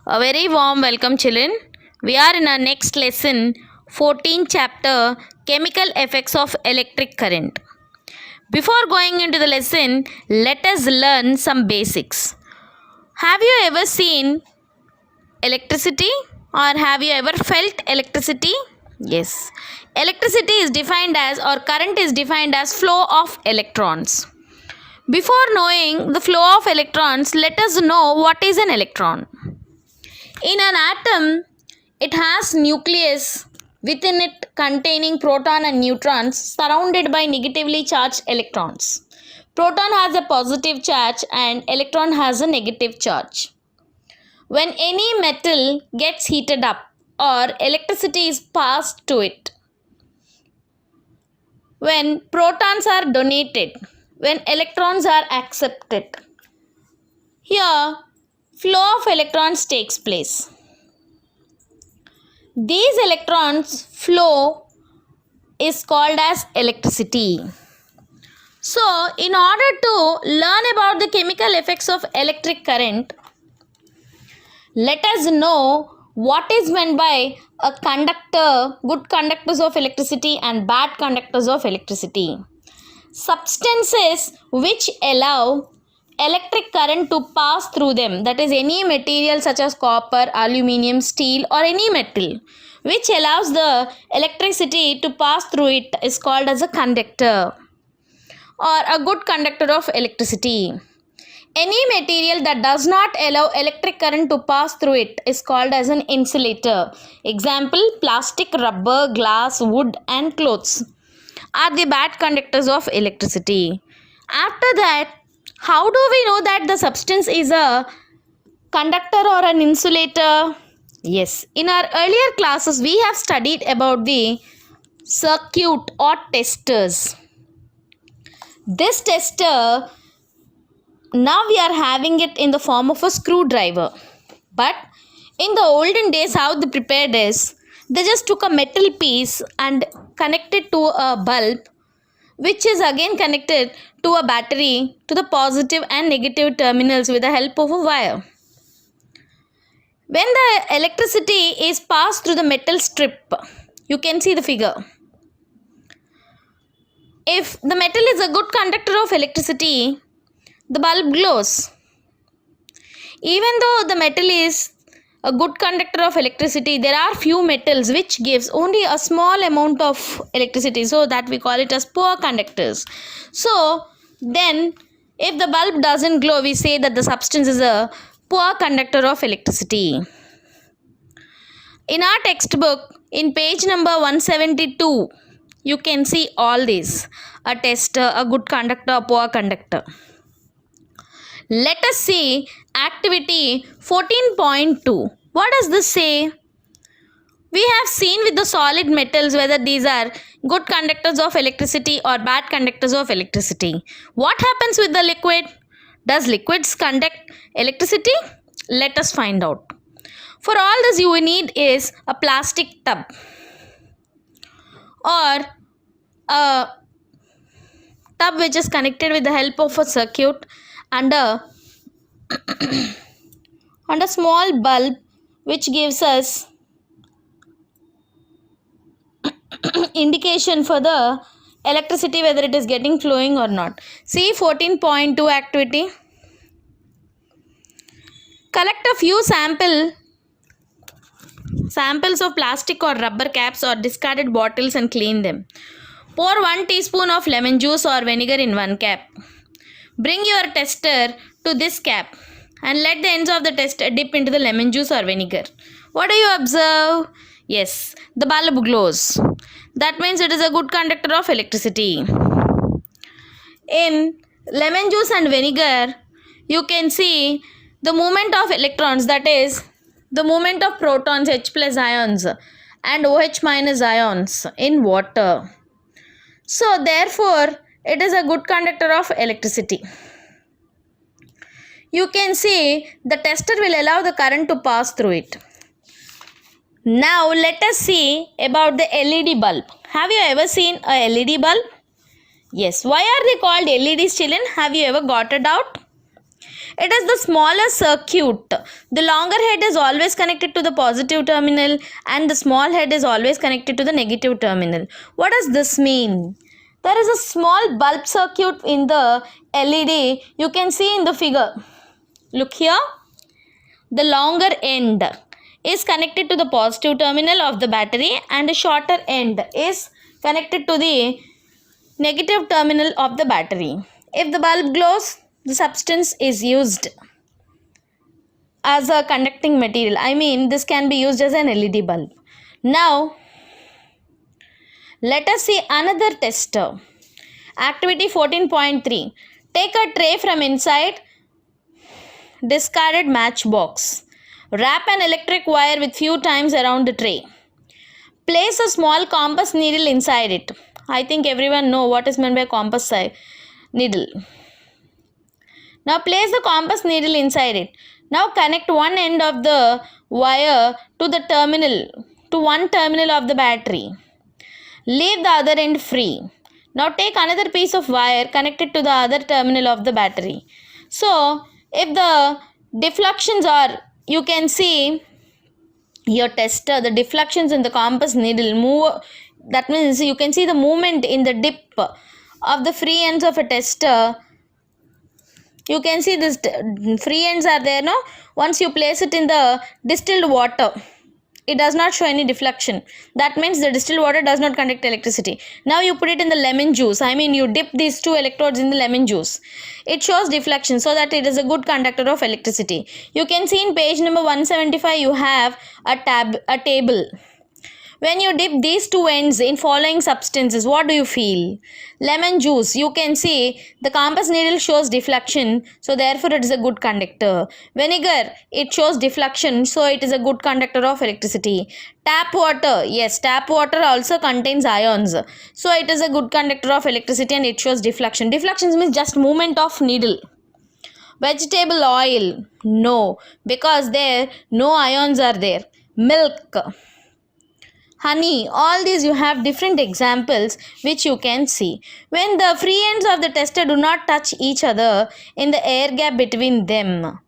A very warm welcome, children. We are in our next lesson, 14th chapter, Chemical Effects of Electric Current. Before going into the lesson, let us learn some basics. Have you ever seen electricity or have you ever felt electricity? Yes. Electricity is defined as, or current is defined as, flow of electrons. Before knowing the flow of electrons, let us know what is an electron. In an atom, it has nucleus within it containing proton and neutrons surrounded by negatively charged electrons. Proton has a positive charge and electron has a negative charge. When any metal gets heated up or electricity is passed to it, when protons are donated, when electrons are accepted, here flow of electrons takes place. These electrons flow is called as electricity. So, in order to learn about the chemical effects of electric current, let us know what is meant by a conductor, good conductors of electricity and bad conductors of electricity. Substances which allow electric current to pass through them, that is any material such as copper, aluminium, steel or any metal which allows the electricity to pass through it is called as a conductor or a good conductor of electricity. Any material that does not allow electric current to pass through it is called as an insulator. Example, plastic, rubber, glass, wood and clothes are the bad conductors of electricity. After that, how do we know that the substance is a conductor or an insulator? Yes, in our earlier classes we have studied about the circuit or testers. This tester, now we are having it in the form of a screwdriver. But in the olden days, how they prepared is, they just took a metal piece and connected to a bulb, which is again connected to a battery to the positive and negative terminals with the help of a wire. When the electricity is passed through the metal strip, you can see the figure. If the metal is a good conductor of electricity, the bulb glows. Even though the metal is a good conductor of electricity, there are few metals which gives only a small amount of electricity, so that we call it as poor conductors. So then if the bulb doesn't glow, we say that the substance is a poor conductor of electricity. In our textbook, in page number 172, you can see all these: a tester, a good conductor, a poor conductor. Let us see activity 14.2. What does this say? We have seen with the solid metals whether these are good conductors of electricity or bad conductors of electricity. What happens with the liquid? Does liquids conduct electricity? Let us find out. For all this, you need is a plastic tub or a tub which is connected with the help of a circuit and a small bulb which gives us indication for the electricity whether it is getting flowing or not. See 14.2 activity. Collect a few samples of plastic or rubber caps or discarded bottles and clean them. Pour 1 teaspoon of lemon juice or vinegar in one cap. Bring your tester to this cap and let the ends of the tester dip into the lemon juice or vinegar. What do you observe? Yes, the bulb glows. That means it is a good conductor of electricity. In lemon juice and vinegar, you can see the movement of electrons, that is the movement of protons, H plus ions and OH minus ions in water. So therefore, it is a good conductor of electricity. You can see the tester will allow the current to pass through it. Now let us see about the LED bulb. Have you ever seen a LED bulb? Yes. Why are they called LEDs, children? Have you ever got it out? It is the smaller circuit. The longer head is always connected to the positive terminal and the small head is always connected to the negative terminal. What does this mean? There is a small bulb circuit in the LED. You can see in the figure. Look here. The longer end is connected to the positive terminal of the battery and the shorter end is connected to the negative terminal of the battery. If the bulb glows, the substance is used as a conducting material. I mean, this can be used as an LED bulb. Now, let us see another tester. Activity 14.3. Take a tray from inside discarded matchbox. Wrap an electric wire with few times around the tray. Place a small compass needle inside it. I think everyone know what is meant by compass needle. Now place the compass needle inside it. Now connect one end of the wire to one terminal of the battery. Leave the other end free. Now take another piece of wire connected to the other terminal of the battery. So if the deflections are, you can see your tester, the deflections in the compass needle move. That means you can see the movement in the dip of the free ends of a tester. You can see this free ends are there, no? Once you place it in the distilled water, it does not show any deflection. That means the distilled water does not conduct electricity. Now you put it in the lemon juice. I mean, you dip these two electrodes in the lemon juice. It shows deflection, so that it is a good conductor of electricity. You can see in page number 175 you have a table. When you dip these two ends in following substances, what do you feel? Lemon juice, you can see the compass needle shows deflection, so therefore it is a good conductor. Vinegar, it shows deflection, so it is a good conductor of electricity. Tap water, yes, tap water also contains ions, so it is a good conductor of electricity and it shows deflection. Deflection means just movement of needle. Vegetable oil, no, because there no ions are there. Milk, honey, all these you have different examples which you can see. When the free ends of the tester do not touch each other in the air gap between them,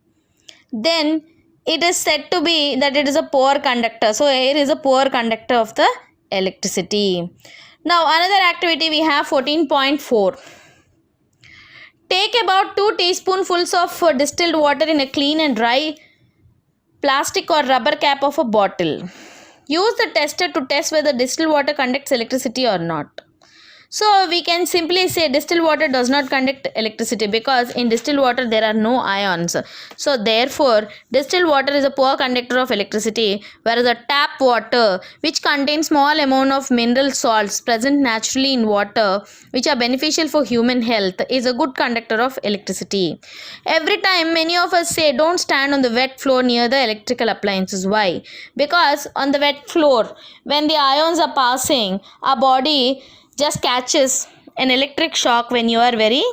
then it is said to be that it is a poor conductor. So air is a poor conductor of the electricity. Now another activity we have 14.4. Take about 2 teaspoonfuls of distilled water in a clean and dry plastic or rubber cap of a bottle. Use the tester to test whether distilled water conducts electricity or not. So we can simply say distilled water does not conduct electricity because in distilled water there are no ions. So therefore distilled water is a poor conductor of electricity, whereas a tap water, which contains small amount of mineral salts present naturally in water which are beneficial for human health, is a good conductor of electricity. Every time many of us say don't stand on the wet floor near the electrical appliances. Why? Because on the wet floor, when the ions are passing, our body just catches an electric shock when you are very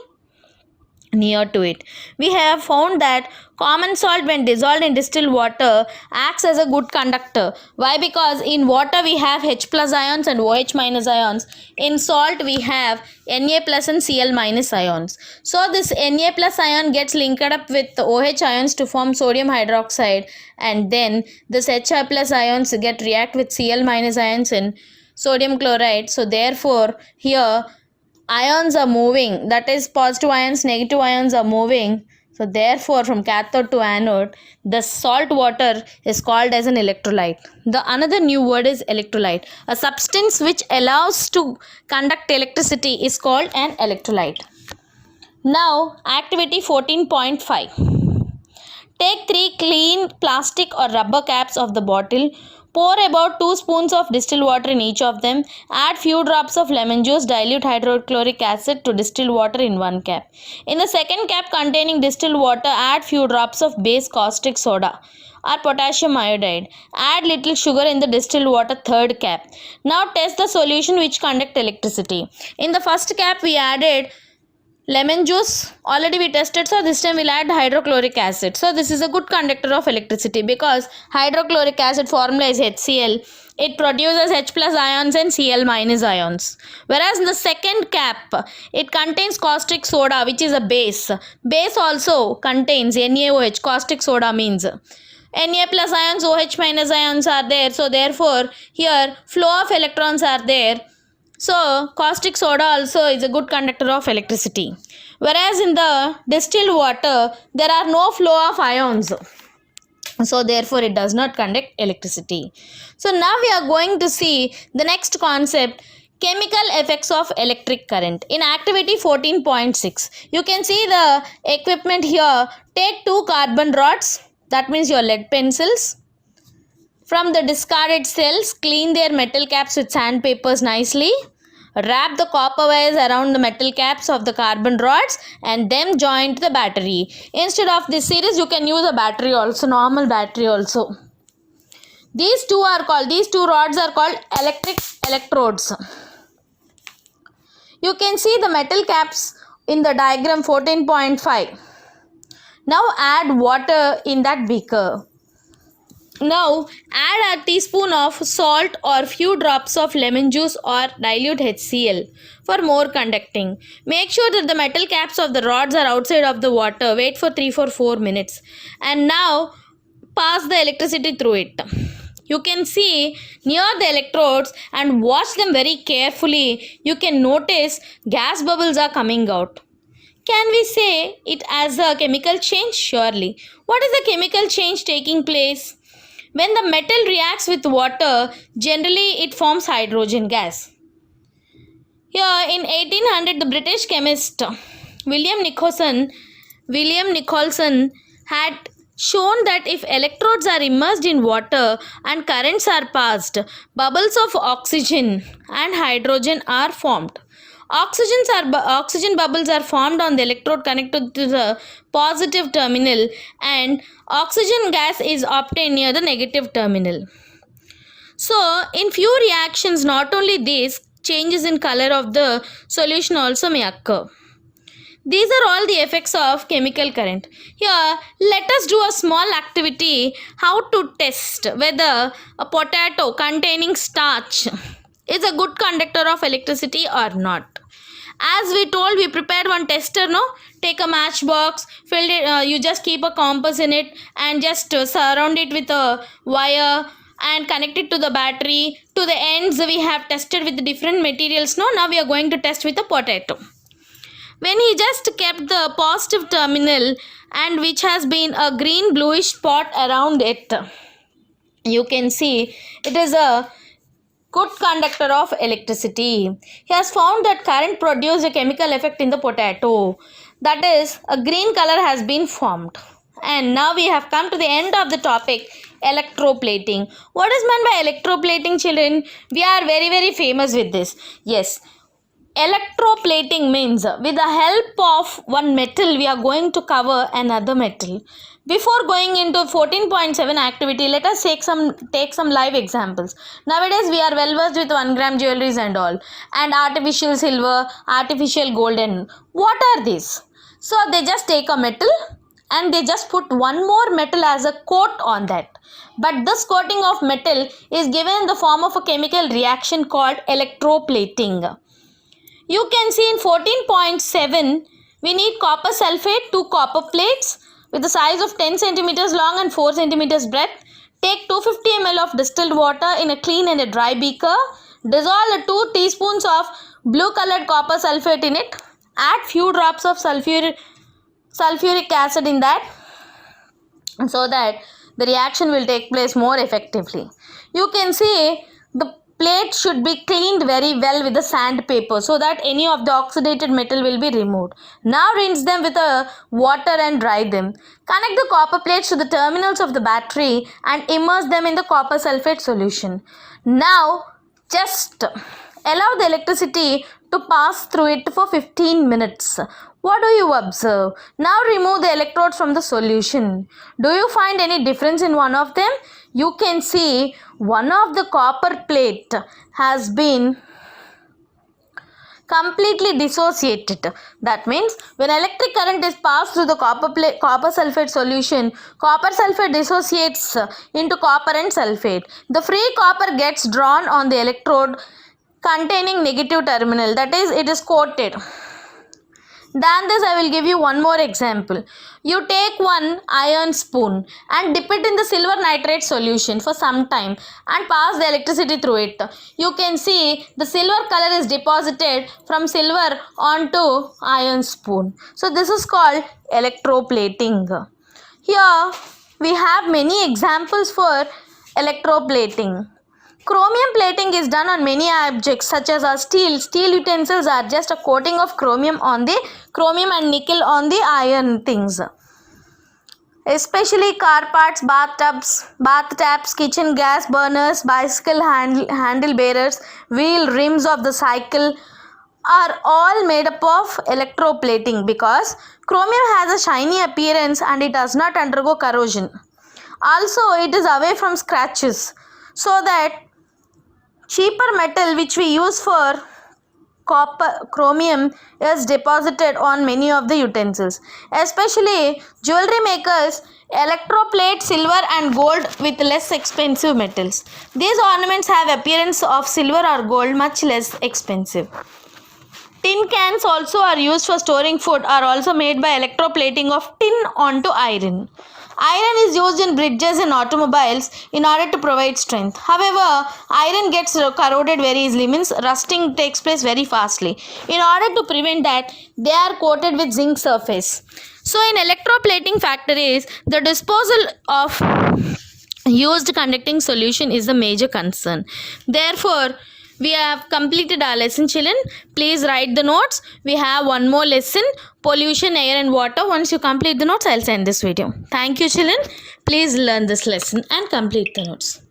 near to it. We have found that common salt, when dissolved in distilled water, acts as a good conductor. Why? Because in water we have H plus ions and OH minus ions. In salt we have Na plus and Cl minus ions. So this Na plus ion gets linked up with OH ions to form sodium hydroxide, and then this Hi plus ions react with Cl minus ions in sodium chloride. So therefore here ions are moving, that is positive ions, negative ions are moving. So therefore from cathode to anode, the salt water is called as an electrolyte. The another new word is electrolyte. A substance which allows to conduct electricity is called an electrolyte. Now activity 14.5. Take 3 clean plastic or rubber caps of the bottle. Pour about 2 spoons of distilled water in each of them. Add few drops of lemon juice. Dilute hydrochloric acid to distilled water in one cap. In the second cap containing distilled water, add few drops of base caustic soda or potassium iodide. Add little sugar in the distilled water, third cap. Now test the solution which conduct electricity. In the first cap we added Lemon juice, already we tested, so this time we'll add hydrochloric acid. So this is a good conductor of electricity because hydrochloric acid formula is HCl. It produces H plus ions and Cl minus ions. Whereas in the second cap, it contains caustic soda, which is a base. Base also contains NaOH. Caustic soda means Na plus ions, OH minus ions are there. So therefore here flow of electrons are there. So caustic soda also is a good conductor of electricity. Whereas in the distilled water, there are no flow of ions. So therefore it does not conduct electricity. So now we are going to see the next concept, chemical effects of electric current. In activity 14.6, you can see the equipment here. Take 2 carbon rods, that means your lead pencils. From the discarded cells, clean their metal caps with sandpapers nicely. Wrap the copper wires around the metal caps of the carbon rods and then join to the battery. Instead of this series, you can use a battery also, normal battery also. These two rods are called electric electrodes. You can see the metal caps in the diagram 14.5. Now add water in that beaker. Now add a teaspoon of salt or few drops of lemon juice or dilute HCl for more conducting. Make sure that the metal caps of the rods are outside of the water. Wait for 3-4 minutes and now pass the electricity through it. You can see near the electrodes and watch them very carefully. You can notice gas bubbles are coming out. Can we say it as a chemical change? Surely. What is the chemical change taking place? When the metal reacts with water, generally it forms hydrogen gas. Here in 1800, the British chemist William Nicholson had shown that if electrodes are immersed in water and currents are passed, bubbles of oxygen and hydrogen are formed. Oxygen bubbles are formed on the electrode connected to the positive terminal and oxygen gas is obtained near the negative terminal. So in few reactions, not only this, changes in color of the solution also may occur. These are all the effects of chemical current. Here, let us do a small activity, how to test whether a potato containing starch is a good conductor of electricity or not. As we told, we prepared one tester, no? Take a matchbox, filled it, you just keep a compass in it and just surround it with a wire and connect it to the battery. To the ends, we have tested with different materials, no? Now we are going to test with a potato. When he just kept the positive terminal and which has been a green bluish spot around it, you can see it is a good conductor of electricity. He has found that current produced a chemical effect in the potato. That is, a green color has been formed. And now we have come to the end of the topic, electroplating. What is meant by electroplating, children? We are very famous with this. Yes. Electroplating means with the help of one metal we are going to cover another metal. Before going into 14.7 activity, let us take some live examples. Nowadays we are well versed with 1 gram jewelries and all, and artificial silver, artificial golden. What are these? So they just take a metal and they just put one more metal as a coat on that. But this coating of metal is given in the form of a chemical reaction called electroplating. You can see in 14.7, we need copper sulfate, 2 copper plates with the size of 10 centimeters long and 4 centimeters breadth. Take 250 ml of distilled water in a clean and a dry beaker. Dissolve the 2 teaspoons of blue colored copper sulfate in it. Add few drops of sulfuric acid in that so that the reaction will take place more effectively. You can see the plate should be cleaned very well with the sandpaper so that any of the oxidated metal will be removed. Now rinse them with water and dry them. Connect the copper plates to the terminals of the battery and immerse them in the copper sulfate solution. Now just allow the electricity to pass through it for 15 minutes. What do you observe? Now remove the electrodes from the solution. Do you find any difference in one of them? You can see one of the copper plate has been completely dissociate it. That means when electric current is passed through the copper sulfate solution, copper sulfate dissociates into copper and sulfate. The free copper gets drawn on the electrode containing negative terminal, that is, it is coated. Than this, I will give you one more example. You take one iron spoon and dip it in the silver nitrate solution for some time and pass the electricity through it. You can see the silver color is deposited from silver onto iron spoon. So this is called electroplating. Here we have many examples for electroplating. Chromium plating is done on many objects such as our steel. Steel utensils are just a coating of chromium and nickel on the iron things. Especially car parts, bath taps, kitchen gas burners, bicycle handle bearers, wheel rims of the cycle are all made up of electroplating because chromium has a shiny appearance and it does not undergo corrosion. Also, it is away from scratches, so that cheaper metal which we use for chromium is deposited on many of the utensils. Especially jewelry makers electroplate silver and gold with less expensive metals. These ornaments have appearance of silver or gold, much less expensive. Tin cans also are used for storing food, are also made by electroplating of tin onto iron. Iron is used in bridges and automobiles in order to provide strength. However, iron gets corroded very easily, means rusting takes place very fastly. In order to prevent that, they are coated with zinc surface. So in electroplating factories, the disposal of used conducting solution is the major concern. Therefore, we have completed our lesson, children. Please write the notes. We have one more lesson, pollution, air and water. Once you complete the notes, I'll send this video. Thank you, children. Please learn this lesson and complete the notes.